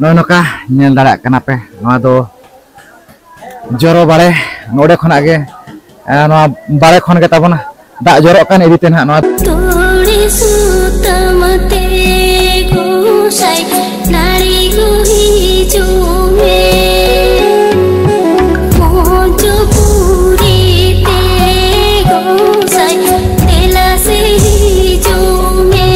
नोय नोका nail दाड़ा कना पे नोआ दो जोरो बारे नोडे खना गे नोआ बारे खन गे ताबोना दा जोरो कान इदिते ना नोआ तोड़ी सुतमते गोसाई नारी गुही जुमे मोजो पूरी ते गोसाई तेला से जुमे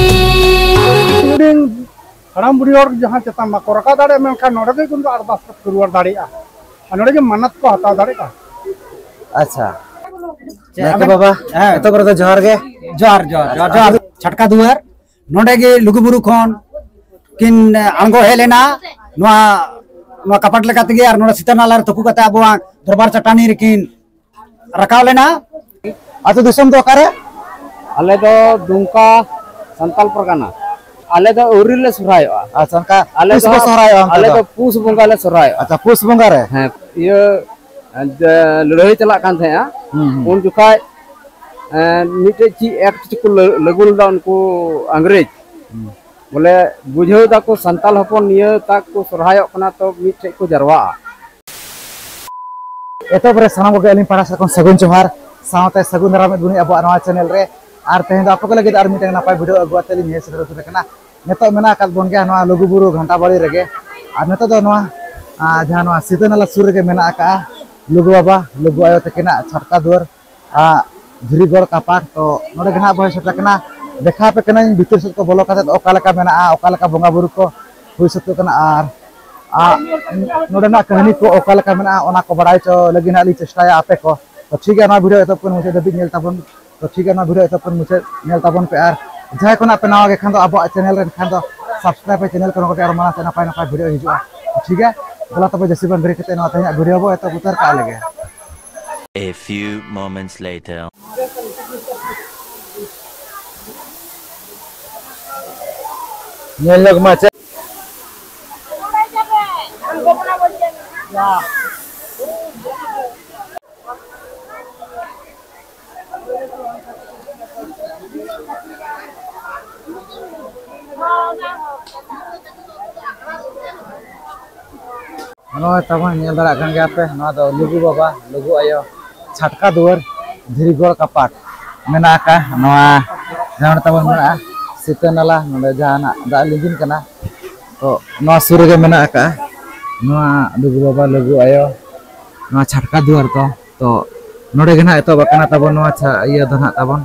हड़ाम बुढ़ी और जहाँ चेता मा कोरका दाड़े मेनखान नोडे के कुन अरदास करुवार दाड़ेया नोडे के मन्नत को हता दाड़ेका। अच्छा नेके बाबा एतो करे तो जोहार गे जोहार जोहार जोहार छटका दुआर नोडे गे लुगुबुरु खन किन आंगो हेलेना नोआ नोआ कपट लेका तगे आर नोडे सीतानाला रे तपु कते आबो दरबार चटानी रेकिन रकाव लेना। आतो दिसम तो करे आले दो दुमका संताल परगना आले दो उरिले सुरायो। अच्छा का आले दो सुरायो आले दो पुस बंगा ले सुरायो। अच्छा पुस बंगा रे हां ये लड़ाई चला कान थे उन जुखाय मिटे ची एक्ट को लगुल दा उनको अंग्रेज बोले बुझो दा को संताल हपन निय ता को सुरायो कना तो मिटे को जरवा एतो बरे सानाम को अलिन पारा सकन सगुन जोहार सावते सगुन दाराम दुनी अब नवा चैनल रे आर तेहे दा आपको लगे आर मिटे नापाय वीडियो अगुआ तेली ने सेटर तो कना नेतो मेना काल बोन गे नवा लुगुबुरु घंटा बाड़ी रेगे आर नेतो दो नवा जहां नवा सीतानाला सुर गे मेना का लुगु बाबा लुगु आयो तकिना छटका दुआर धीरीगढ़ कापाट तो नोडे गना बय सटकना देखा पे कना भीतर से को बोलो काते ओकालका मेना ओकालका बंगा बुरु को हुई सतो कना आर नोडे ना कहानी को ओकालका मेना ओना को बड़ाई चो लगी ना ली चेष्टाया आपे को तो ठीक है ना वीडियो एतो को मुझे दबी नेल ताबन तो ठीक है ना वीडियो एतो को मुझे नेल ताबन पे आर जहां कोना पे नावा गे खान दो अब चैनल रे खान दो सब्सक्राइब पे चैनल को आर माना से नापाय नापाय वीडियो हिजुआ ठीक है बोला तब जैसे बन ब्रेक ते ना तहिया वीडियो बो एतो उतर का लगे। A few moments later. Nail लग माचे नोय तबन नेल दाड़ा कान गे पे नोआ दो लुगु बाबा लुगु आयो छटका दुआर धीरीगढ़ कापाट मेना का नोआ जहां तबन मेना सीतानाला नोडे जहां दा लिंगिन कना तो नोआ सुर गे मेना का नोआ लुगु बाबा लुगु आयो नोआ छटका दुआर तो नोडे गे ना एतो बकना तबन नोआ इया दना तबन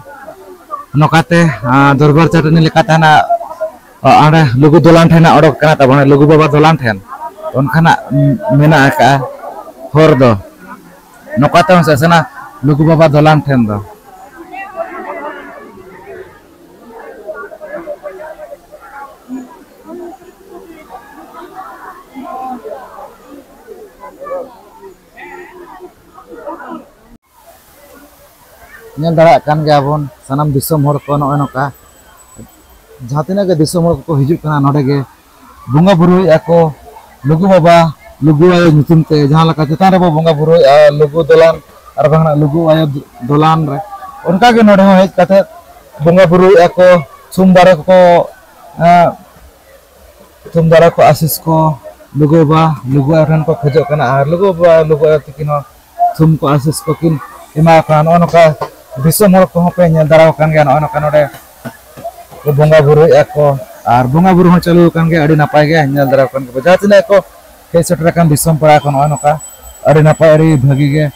नोकाते दरबार चटनी लेका ताना आडे लुगु दोलान ठेना अडक कना तबन लुगु बाबा दोलान ठेन उनखाना मेना का हर दो नोकाते सेना लुगु बाबा दोलान ठेन दो नेल दाड़ा कान गयाबन सानाम दिसम हर को नोय नोका जहां तिना गे दिसम हर को हिजु कना नोडे गे बंगा बुरुई ako लुगु बाबा लुगु आयो नुतुम ते जहां लका चेतान रे बंगा बुरुई लुगु दोलान और बांगना लुगु आयो दोलान रे उनका गे नोडे हेज कते बंगा बुरुई ako सोमवार को आशीष को लुगु बाबा लुगु आरन को खजो कना आर लुगु बाबा लुगु आयो तिकिनो थुम को आशीष को किन एमा का नोका दिसम हर को पे नेल दाराव कान गे नोका नोडे बंगा बुरुई ako और बंगा बुरु चालू कान गे अड़ी नापाय गे नेल दाराव कान गे जहां तिना को हे सेटर कान दिसम पड़ा को नोका अड़ी नापाय अड़ी भागी गे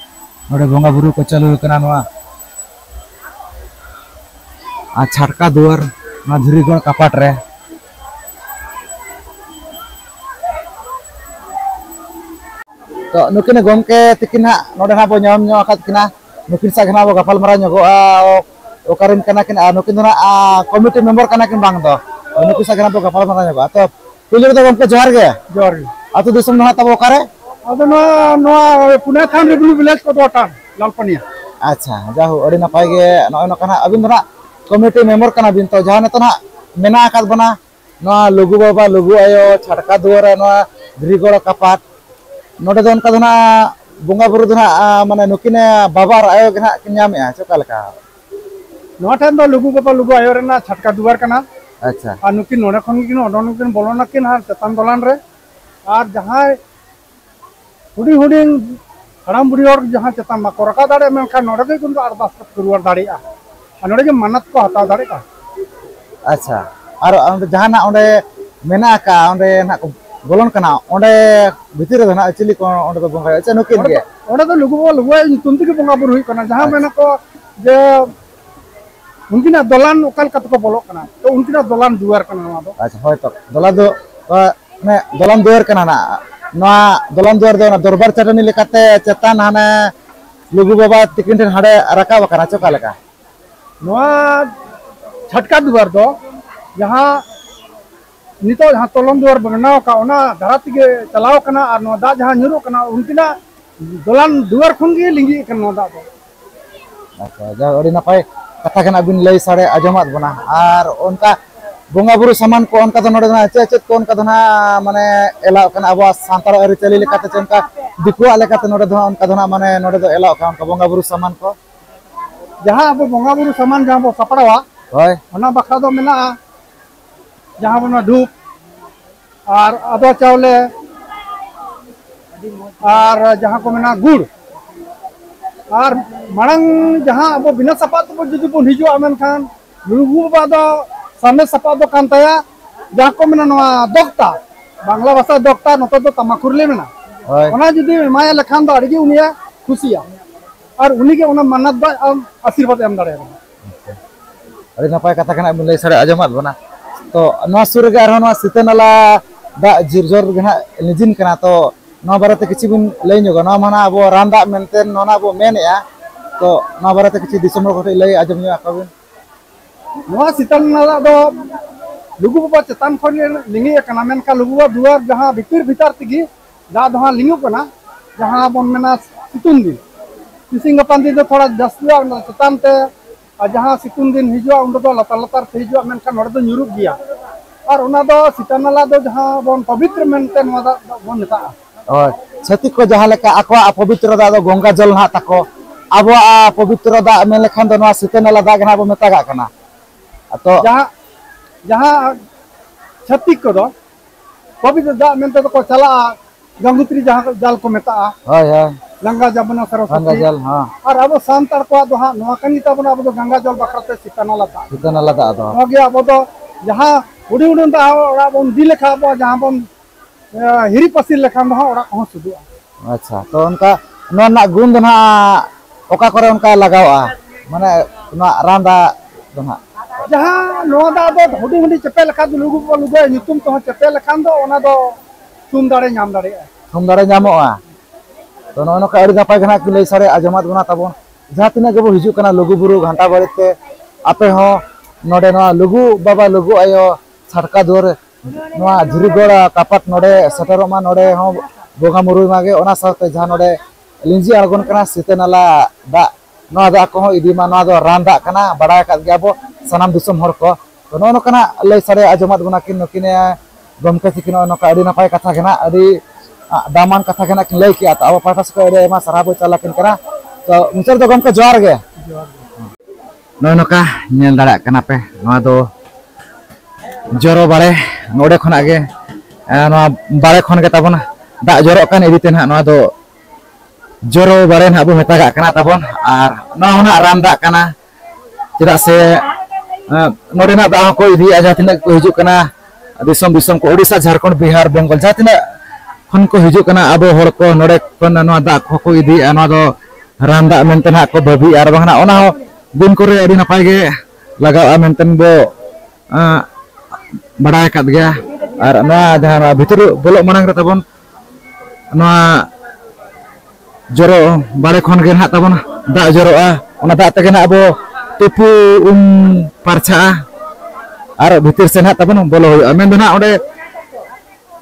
नोडे बंगा बुरु को चालू कना नोआ आ छटका दुआर ना धीरीगढ़ कापाट रे तो नुकिन गमके तिकिन हा नोडे ना बो नाम न्यो आकात किना नुकिन सा घना बो गफाल मरा न्योगोआ ओकारिन कना किन आ नुकिन ना कमिटी मेंबर कना किन बांग दो नुकिन सा घना बो गफाल मरा न्योगोआ तो पुलिस तो गमके जोहार गे आतो दिसम ना तब ओकारे अदो नोआ पुने थाम रे ब्लू विलेज को दोटा लालपनिया। अच्छा जाहु अड़ी नापाय गे नोय नोकना अबिन ना कमिटी मेंबर कना बिन तो जहां तो ना मेना आकात बना नोआ लुगु बाबा लुगु आयो छटका दुआर नोआ धीरीगढ़ कापाट नोडे दो उनका दोना बंगा बुरु दोना माने नुकिन बाबा आर आयो गना किन नामे चोका लका नोआ ठन दो लुगु बाबा लुगु आयो रेना छटका दुआर कना। अच्छा आ नुकिन नोडे खन किन ओडन किन बोलोना किन हार चतान दोलान रे और जहाँ हुडिंग हुडिंग हड़ाम बुढ़ी और जहाँ चेतान बाको रका दाड़े मेनखान नोडे गए किन्तु अरदास करुआर दाड़ेगा और नोडे मन्नत को हताव दाड़ेगा। अच्छा और जहाँ ओंडे मेना का ओंडे ना बोलन कना ओंडे भितर रे ना चिली को ओंडे तो बंगा अच्छा नुकिन गे ओंडे तो लुगु तुम तक बंगा बुरु कना जहाँ मेना को जे उनकिना दलान उकाल कत को बोलो कना तो उनकिना दलान दुआर कना नवा दो। अच्छा होय तो ने दलान दुआर कना ना नवा दलान दुआर दो ना दरबार चटनी लेकाते चेतान हाने लुगु बाबा तिकिन ठन हाडे रकाब कना चोका लेका नवा छटका दुआर दो जहाँ नितो जहाँ तोलन दुआर बनाव का ओना धराती के चलाव कना और नवा दा जहाँ न्यूरो कना उनकिना दलान दुआर खुन गे लिंगी कना नवा दा दो। अच्छा जा ओडी नपाय कथा कना बिन लई सारे आजमात बना और उनका बोंगा बुरु सामान को उनका तो नोडे ना चेचेत को उनका तो ना माने एला कना अब सांतार अरि चली लेकाते चनका दिकुआ लेकाते नोडे दो उनका तो ना माने नोडे दो एला का उनका बोंगा बुरु सामान को जहाँ अब बोंगा बुरु सामान जहाँ बो सपड़ावा होय ओना बखरा दो मेना जहाँ बना धूप और अदो चावले और जहाँ को मेना गुड़ और मांग जहाँ अब बिना सपा तो जुदी बन हिजुआ मेनखान लुगु बाबा दो सामने सपा दो कान ताया जहाँ को मेना नवा दोक्ता बांग्ला भाषा दोक्ता नतो दो तमाकुरले मेना ओना जुदी माया लखान दो अड़गी उनिया खुशिया और उन्हीं के ओना मन्नत दो आशीर्वाद एम दाड़ेगा। अरे नपाय कथा कना बिन लई सारे आजमात बना तो नवा सुर गे आरो नवा सितनाला दा जिरजोर गना निजिन कना तो नवा बारते किछि बिन लई न्योगा नवा माना अब रान दा मेनते नोना अब मेनेया तो नवा बारते किछि दिसम रो लई आजम न्यो आकाबिन नवा सितनाला दो लुगु बाबा चेतान खन लिंगी कना मेनका लुगु बाबा दुआर जहाँ भीतर तिगी दा दहा लिंगु कना जहाँ बन मेना सितुन दिन सिसिंग पांदी दो थोड़ा जस्तिया चेतान ते और जहाँ सितुन दिन हिजुआ उन दो लतार लतार ते हिजुआ मेनखान नोडे दो न्युरुक गिया और ओना दो सितनाला दो जहाँ बन पवित्र मेनते नवा दा बन नेता और छति को जहाँ लेका आको अपवित्र दा दो गंगा जल ना ताको अब पवित्र दा मेन लेखान दो नवा सितनाला दा गना बो मेतागा कना तो जहाँ छत्तीस को दो पवित्र दा मेनते तो को चला गंगोत्री जहाँ जल को मेता हाय हाय गंगा जमुना सरस्वती गंगा जल हां और अब सांतार को दो नवा कनी तबना अब गंगा जल बखरते सितनाला दा दो हो गया अब तो जहाँ उड़ी उड़ी दा ओरा बन दी लेखा अब जहाँ बन हिरी पसी लेखा दो ओरा को सुदुआ। अच्छा तो उनका नोना ना गुण दो ना ओका करे उनका लगावा माने ना रांदा दो ना जहाँ नोआ दा दो हुडी हुडी चपे लेखा दो लुगु लुगु नितुम तो चपे लेखा दो ओना दो तुम दाड़े नाम दाड़े ᱧᱟᱢᱚᱜᱼᱟ तो नोनो का अड़ी नपाय गना कि लई सारे आजमात बना ताबोन जहाँ तिना गेबो हिजु कना लुगु बुरु घंटा बाड़ीते आपे हो नोडे नोआ लुगु बाबा लुगु आयो छटका दुआर नोआ झिरिगोड़ कापाट नोडे सटरो मा नोडे हो बोगा मुरुई मागे ओना साथे जहाँ नोडे लिंजी आगोन कना सितनाला दा नोआ दा को इदी मा नोआ दो रान दा कना बड़ाय का गेबो सनाम दिसम हर को तो नोनो कना लई सारे आजमात बना कि नकिने गमके सिकिनो नका अड़ी नपाय कथा गना अड़ी दामान कथा गना कि लई किया तो अब पाठस को अड़ी मा सराबो चलाकिन कना तो मुचर तो गमके जोर गे नोनो का नेल दाड़ा कना पे नोआ दो जोरो बारे नोडे खना गे नोआ बारे खन गे ताबोन दा जोरो कान इदिते ना नोआ दो जोरो बारे ना बो मेतागा कना ताबोन आर नोआ ना राम दा कना चिदा से नोडे ना दा को इदी आजा तिना को हिजु कना दिसम दिसम को ओडिशा झारखंड बिहार बेंगल जहाँ तिना खन को हिजु कना अब हर को नोडे खन नोआ दा को इदी नोआ दो रान दा मेनते ना को भाभी आर बांगना ओना हो दिन करे अड़ी नपाय गे लगाव मेनते बो बड़ाय काद गया और नोआ जहाँ भितर बोलो मानग रे ताबोन नोआ जोरो बारे खन गे ना ताबोन दा जोरोआ ओना दा तगे ना अब तुपु पारछा और भितर से ना ताबोन बोलो मेन दो ना ओडे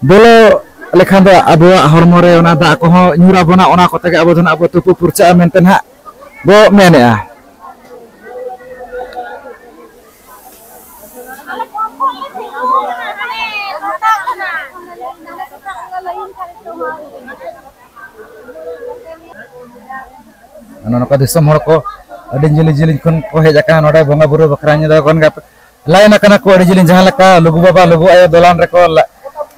बोलो लेखान दो अब हरमो रे ओना दा को हो न्यूरा बोना ओना को तगे अब दो ना अब तुपु पुरचा मेनते ना बो मेनेआ नोका दिसम हर को अड़ी जिलिं जिलिं खन को हेज आका नोडे बंगा बुरु बखरा दा कोन गा लाइन आकना को अड़ी जिलिं जहां लका लुगु बाबा लुगु आयो दलान रे को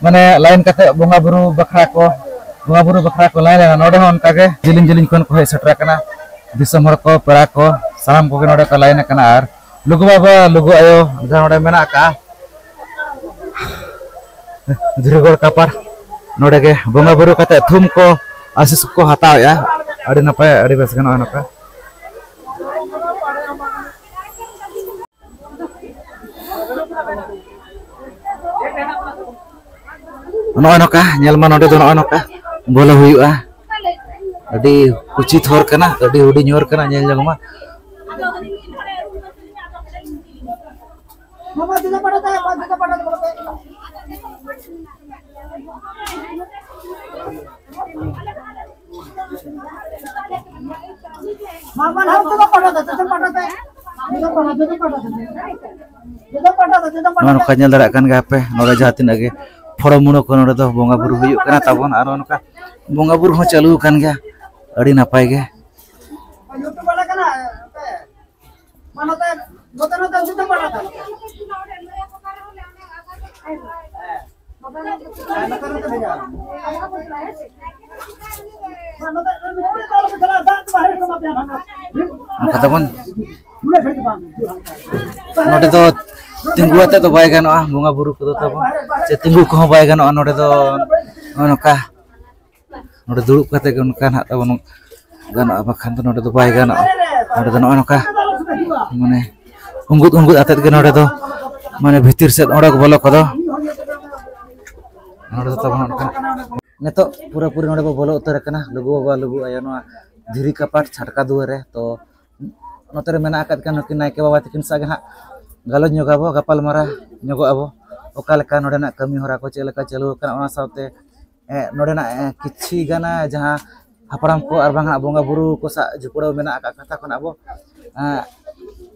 माने लाइन कते बोंगा बुरु बखरा को लाइन लेना नोडे होन कागे जिलिंग जिलिंग कोन को हे सेटरा कना दिसम हर को पेड़ा को साम को नोडे को लाइन कना आर लुगु बाबा लुगु आयो जा नोडे मेना का धीरगोड़ कपार नोडे के बोंगा बुरु कते थुम को आशीष को हताव या अड़ी नपाय अड़ी बेस गनो नका नका नेलमा नोडे दो नका बोला हुआ अड़ी कुची थोर कना अड़ी हुडी न्योर कना नेल जगमा मामा दिदा पड़ता है मामा हम तो पड़ता नका नेल दरा कन गा पे नोडे जातिन अगे फड़मुनो को नोडे दो बोंगा बुरु हुयु कना ताबोन आरो नका बोंगा बुरु हो चालू कान गया अड़ी नापाय गे यूट्यूब वाला कना मानते नोते नोते दिदा पड़ता katakan node do tinggu ate do bay gano bunga buru ko do tabon se tinggu ko bay gano node do onoka node duluk kate kan hak tabon gano abakan to node do bay gano node do onoka mane unggut ate ge node do mane bhitir set ore ko bolo ko do node do tabon onoka neto pura puri node bo bolo utar kana lugu baba lugu ayo no dhiri kapat chhatka duare to नोतरे मेना आकात का नकिन Nike बाबा तकिन सागे हा गलज ᱧᱚᱜᱟबो गपाल मारा ᱧᱚᱜᱟबो ओका लेका नोडेना कमी होरा को चेलका चालू कना ओना सावते नोडेना किछि गाना जहां हापराम को आर बांगा बोंगा बुरु को सा जुपड़ो मेना आका कथा कोन आबो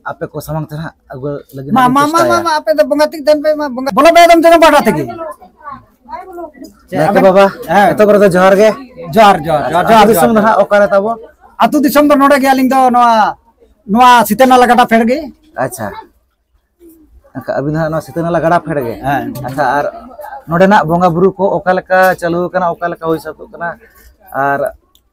आपे को समंग तना अगो लगी मामा आपे तो बोंगा तिक देन पे बोंगा बोलो बे दम जना बाटा थकी नायके बाबा तो कर तो जोहार गे जोहार दिसम ना ओका ताबो आतु दिसम दो नोडे गे आलिंग दो नोआ सीतेनाला गड़ा फेड़ गए अच्छा अभी ना सीतेनाला गड़ा फेड़ गए अच्छा और नोडेना बोंगा बुरु को ओकालका चालू कना ओकालका होई सब कना और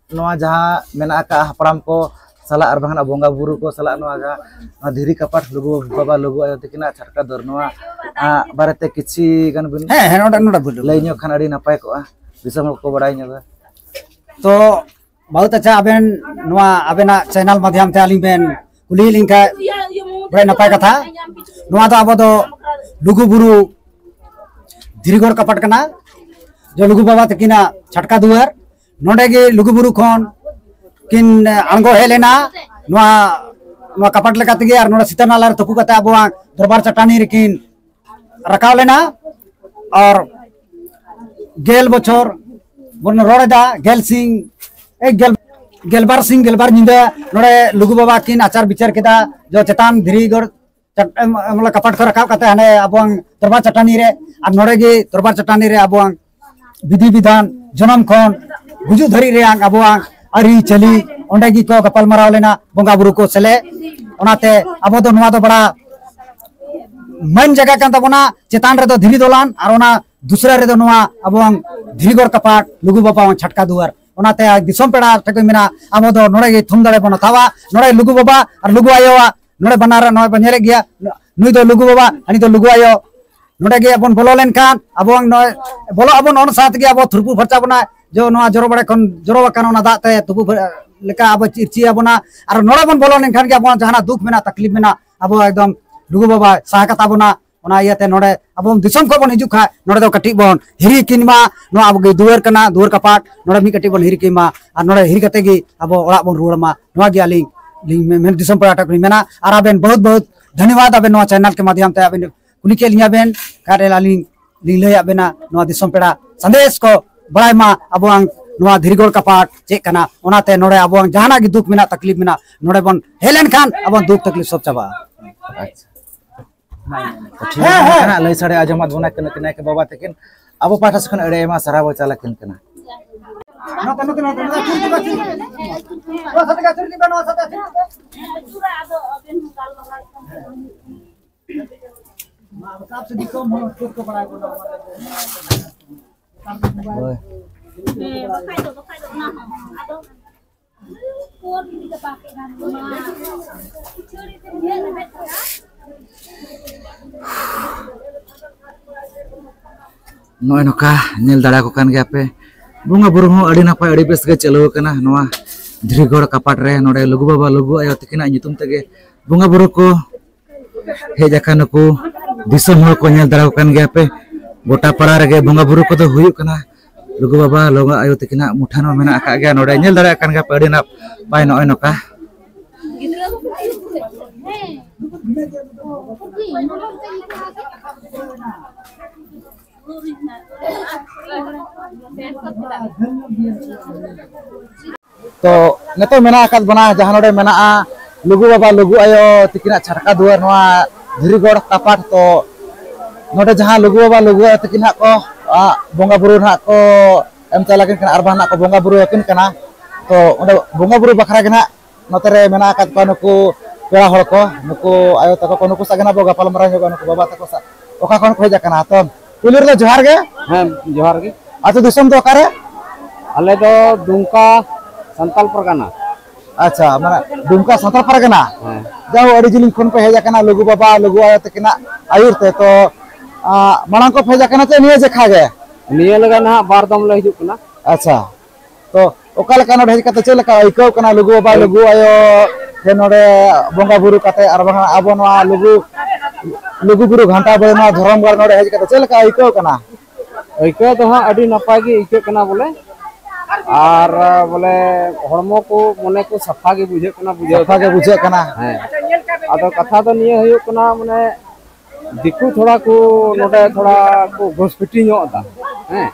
नोआ जहां मेना का हपराम को सला और बहना बोंगा बुरु को सला नोआ जहां धीरी कपाट लुगु बाबा लुगु आयो तकिना छटका दर नोआ बारेते किछि गन बिन नोडा बोलो लैन्यो खान अड़ी नपाय को दिसम को बड़ाई न्यो तो बहुत अच्छा अबेन नोआ अबेना चैनल माध्यम ते आलिंग बेन कुली लिंका बड़े नपाय कथा नोआ तो अब तो लुगु बुरु धीरीगोड़ कपट कना जो लुगु बाबा तकिना छटका दुआर नोडे गे लुगु बुरु खन किन आंगो हेलेना नोआ नोआ कपट लेका तगे और नोडा सीतानाला तपु कता अब दरबार चटानी रेकिन रकाव लेना और गेल बछर बन रोडेदा गेल सिंह गेलबार सिंह गेलबार निंदा नोडे लुगु बाबा किन आचार विचार केदा जो चेतान धीरीगोड़ मतलब कपट को रखाव कते हने अबोंग दरबार चटानी रे और नोडे गे दरबार चटानी रे अबोंग विधि विधान जन्म खन गुजु धरी रे अबोंग अरी चली ओंडे गी को गपाल माराव लेना बोंगा बुरु को सेले ओनाते अबो दो नोआ दो बड़ा मन जगह कान तबोना चेतान रे दो धीरी दोलान और ओना दूसरा रे दो नोआ अबोंग धीरीगोड़ कपाट लुगु बाबा छटका दुआर ओनाते दिसम पेड़ा ठक मेना आबो दो नोडे गे थुम दड़े बना थावा नोडे लुगु बाबा और लुगु आयोवा नोडे बनारा नोय बनेले गया नुई दो लुगु बाबा अनि दो लुगु आयो नोडे गे अपन बोलो लेन खान अबो नोय बोलो अबो नोन साथ गे अबो थुरपु फरचा बना जो नोआ जरो बड़े खन जरो बकान ओना दाते तुबु लेका अबो चिरची अबोना और नोडे बन बोलो लेन खान गे अबो जहाना दुख मेना तकलीफ मेना अबो एकदम लुगु बाबा सहायता बोना ओना इयाते नोडे अबो दिसम को बन हिजु खा नोडे दो कटी बन हिरी किनमा नो अब गे दुआर कना दुआर कपाट नोडे मी कटी बन हिरी किमा और नोडे हिरी कते गे अबो ओड़ा बन रुड़मा नोआ गे आलिंग लिंग में दिसम पर अटक मेना और आबेन बहुत बहुत धन्यवाद आबेन नोआ चैनल के माध्यम ते आबेन कुली के लिया बेन कारे लालिंग लिंग ले आबेना नोआ दिसम पेड़ा संदेश को बड़ाई मा अबो नोआ धीरीगोड़ कपाट चे कना ओनाते नोडे अबो जहाना गे दुख मेना तकलीफ मेना नोडे बन हेलेन खान अबो दुख तकलीफ सब चाबा अच्छा लई साडे आजमात बना कने के बाबा तकिन अबो पाठा सखन अड़े मा सराबो चाला किन कना Oi. Noy noka nyel dara ko kan ge ape bunga buru ho adi napai adi bes ge chalo kana noa Dhirigor kapat re node lugu baba lugu ayo tikina nyutum tege bunga buru ko hejakan ko disam hol ko nyel dara ko kan ge ape gota para rege bunga buru ko do huyuk kana lugu baba loga ayo tikina muthano mena akak ge node nyel dara kan ge ape adi nap pai noy noka तो नेतो मेना आकात बना जहां नोडे मेना लुगु बाबा लुगु आयो तिकिना छटका दुआर नोआ धीरीगढ़ कापाट तो नोडे जहां लुगु बाबा लुगु आयो तिकिना को बोंगा बुरु ना को एम चलाकिन कना अरबा ना को बोंगा बुरु याकिन कना तो ओंडे बोंगा बुरु बखरा गना नोतरे मेना आकात को नुकु पेड़ा हड़ को नुकु आयो तको को नुकु सागना बो गपाल मरा जो नुकु बाबा तको सा ओका कोन को हेजा कना तो पुलिर ले जोहार गे हां जोहार गे आतो दिसम तो कारे आले तो दुमका संताल परगना अच्छा माने दुमका संताल परगना जाओ अड़ी जिलिंग खोन पे हेजा कना लुगु बाबा लुगु आयो तकिना आयुर ते तो मांग को फेजा कना ते निये जेखा गे निये लगा ना बार दम ले हिजुक ना अच्छा तो ओका लेका नोडे हेज कते चे लेका इको कना लुगु बाबा लुगु आयो ते नोडे बोंगा बुरु कते आर बंगा आबो नवा लुगु बुरु घंटा बे नवा धरम गड़ नोडे हेज कते चे लेका इको कना इको तो हां अड़ी नपाय गे इको कना बोले और बोले हड़मो को मने को सफा के बुझे कना बुझे कना हां आदो कथा तो निये हुयो कना माने दिकु थोड़ा को नोडे थोड़ा को घोसपिटी दा हैं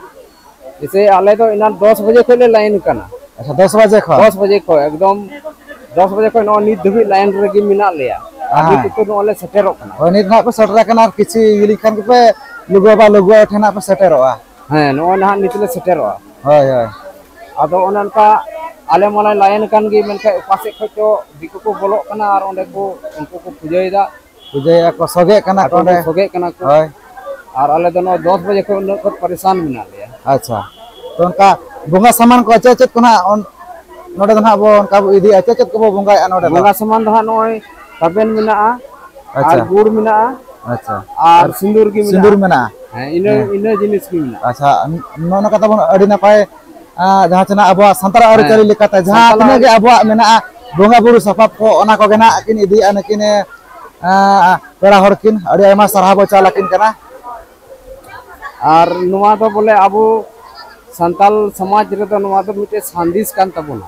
जैसे आले तो इना 10 बजे को ले लाइन कना अच्छा 10 बजे को एकदम 10 बजे को नो नी धबी लाइन रेगी मिना लेया अभी तो नो ले सेटेरो कना ओ नी ना पे सटरा कना किछि इली खान के पे लुगु बाबा लुगु ठेना पे सेटेरोआ हां नो ना नितले सेटेरोआ होय होय आदो ओननका आले माले लाइन कान गे मेनका पासे खचो दिको को बोलो कना और ओंडे को उनको को पुजैदा को सोगे कना ओंडे सोगे कना को होय और आले दोनो 10 बजे को उनको परेशान मिना लिया अच्छा तो उनका बोंगा सामान को अच्छे कोना नोडे दना बो उनका इदी अच्छे को बोंगा नोडे बोंगा सामान दहा नोय तबेन मिना अच्छा और गुड़ मिना अच्छा और सिंदूर की मिना हां इने जिनिस की मिना अच्छा नोना कता बन अडी ना पाए जहां चना अब संतार और चली लेकाता जहां तने गे अब मेना बोंगा बुरु सफाप को ओना को गेना किन इदी अनकिन पेड़ा हड़किन अडी आयमा सरहा बो चालाकिन कना और नुआ तो बोले अबो संताल समाज रे तो नुआ तो मिटे संदेश कान तबोना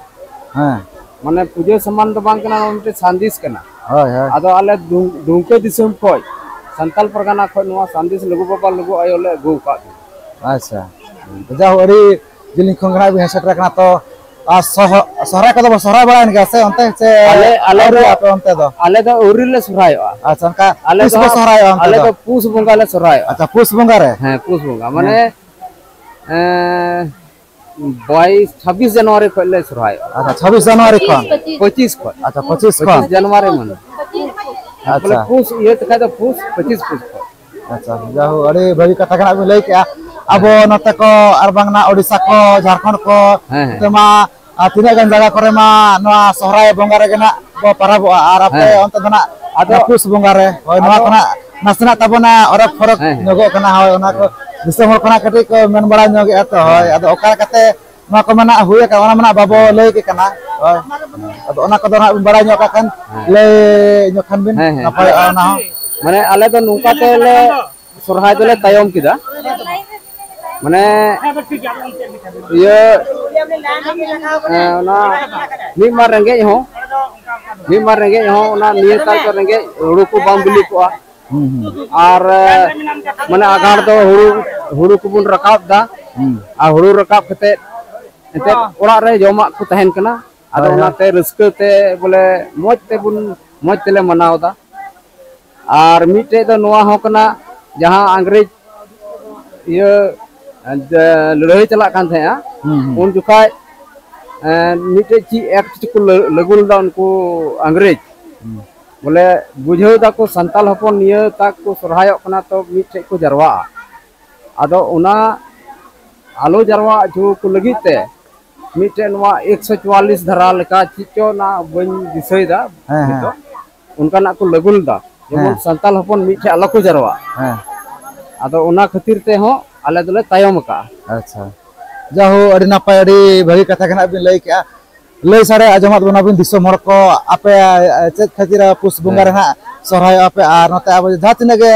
हां माने पूजा सम्मान तो बांग कना मिटे संदेश कना होय होय आदो आले दुंके दिसम कोय संताल परगना खो नुआ संदेश लघु बाबा लघु आयो ले गो का अच्छा जाओ अडी जिलिंग खोंगना भी हेसटरा कना तो सहरा का तो सहरा बड़ा इनका से अंते से आले आपे अंते दो आले तो उरी ले सहरायो अच्छा का आले तो सहरायो आले तो पूस बंगा ले सहरायो अच्छा पूस बंगा रे हां पूस बंगा माने 26 जनवरी को ले सहरायो अच्छा 26 जनवरी को 25 को अच्छा 25 जनवरी मन अच्छा पूस ये तो कहता पूस 25 पूस को अच्छा जाओ अरे भाई कथा कना भी लई के अब नते को अरबांगना ओडिसा को झारखंड को तमा तिना गन जगह करे मा नवा सहराय बंगा रे गना बो परब आर आपे अंत दना आदो पुस बंगा रे होय नवा कना नासना तबना अरक फरक नगो कना होय ओना को दिसम कना कटी को मेन बड़ा नगे तो होय आदो ओका कते नवा को मना हुए का ओना मना बाबो लई के कना होय आदो ओना को दना बड़ा नगा कन ले नखन बिन नपाय ओना माने आले तो नुका तेले सरहाय तेले तायम किदा माने ये ना निमार रेंगे हो ना नियताल को रेंगे हुड़ू को बाम बिली को और माने आगार तो हुड़ू को बुन रकाब दा आ हुड़ू रकाब कते एते ओड़ा रे जमा को तहन कना आदो ओनाते रस्के ते बोले मोज तेले मनाव दा और मिटे तो नोआ हो कना जहां अंग्रेज ये लड़ाई चला कान थे उन जुखाय मिटे ची एक्ट को लगुल दा उनको अंग्रेज बोले बुझे दा को संताल हपन निये तक को सरहाय कना तो मिटे को जरवा आदो उना आलो जरवा जो को लगी ते मिटे नवा 144 धरा लेका चिचो ना बन दिसई दा उनका ना को लगुल दा जेमन संताल हपन मिटे आलो को जरवा आदो उना खातिर ते हो आले दले तायम का। अच्छा जाहो अड़ी नापाय अड़ी भागी कथा कना बिन लई के लई सारे आजमात बना बिन दिसम हर को आपे चेत खातिर पुस बुंगा रहा सोहराय आपे आर नते अब जहा तिना गे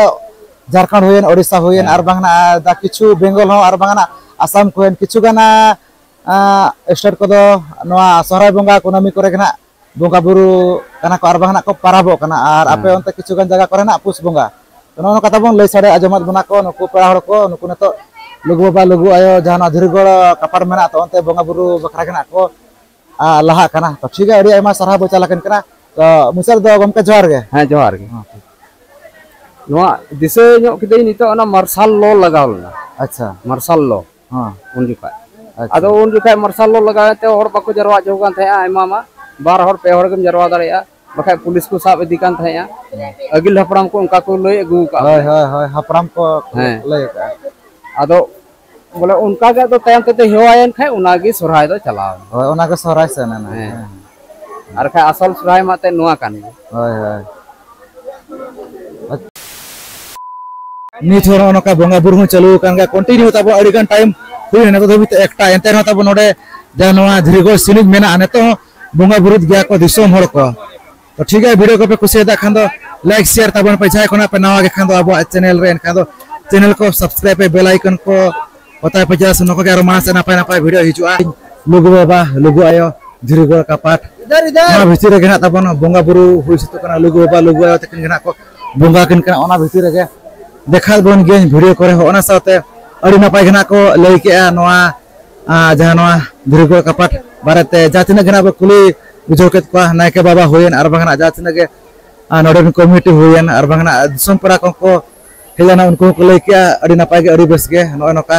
झारखंड होयन ओडिसा होयन आर बांगना दा किछु बेंगल हो आर बांगना आसाम कोयन किछु गाना स्टेट को दो नवा सोहराय बंगा कुनामी करे गना बंगा बुरु कना को आर बांगना को पाराबो कना आर आपे ओनते किछु गान जगह करे ना पुस बुंगा नो कथा बन लई सारे आजमात बना को नुकु पेड़ा हर को नुकु नतो लुगु बाबा लुगु आयो जहां धीरगड़ कपार मेना तो ओनते बंगा बुरु बखरा गना को लाहा कना तो ठीक है अड़ी आयमा सरहा बो चलाकन कना तो मुसर दो गमके जोहार गे। हां जोहार गे नवा दिसे नो किदे नितो ना मार्शल लो लगावलना। अच्छा मार्शल लो हां उन जुका आदो उन जुका मार्शल लो लगाते और बाको जरवा जोगान थे आयमा मा बार हर पे हर गम जरवा दरिया बखाय पुलिस को साब इदी कान थे अगिल हपराम को उनका को लय अगु का हाय हाय हाय हपराम को लय का आदो बोले उनका के तो तयम ते हेवायन खाय उनागी सोहराय दो चलाव होय उनागे सोहराय से ना आर खाय असल सोहराय माते नोआ कानी होय होय निथोर नका बंगा बुरु चालू कान गा कंटिन्यू तब अड़ी गान टाइम हुई न तो धबित एकटा एंते न तब नोडे जानवा धीरगड़ सिनिक मेना ने तो बंगा बुरु गया को दिसोम हर को तो ठीक है वीडियो को पे खुशी दा खान दो लाइक शेयर तबन पे जाय कोना पे नवा के खान दो अब चैनल रे खान दो चैनल को सब्सक्राइब पे बेल आइकन को पता पे जा सुनो को के रोमांस ना पाए वीडियो हिजुआ लुगु बाबा लुगु आयो धीरगड़ का पाठ ना भितर रे गना तबन बंगा बुरु हुई सतो कना लुगु बाबा लुगु आयो तकिन गना को बंगा किन कना ओना भितर रे देखा बन गे वीडियो करे होना साथे अड़ी नपाय गना को लई के नवा जहां नवा धीरगड़ का पाठ बारते जातिना गना बे कुली बुझो के को नायके बाबा होयन आर बांगना जातिना गे नोडन कमिटी होयन आर बांगना दिसम परा को हेलाना उनको को लई के अड़ी नपाय गे अड़ी बेस गे नो नका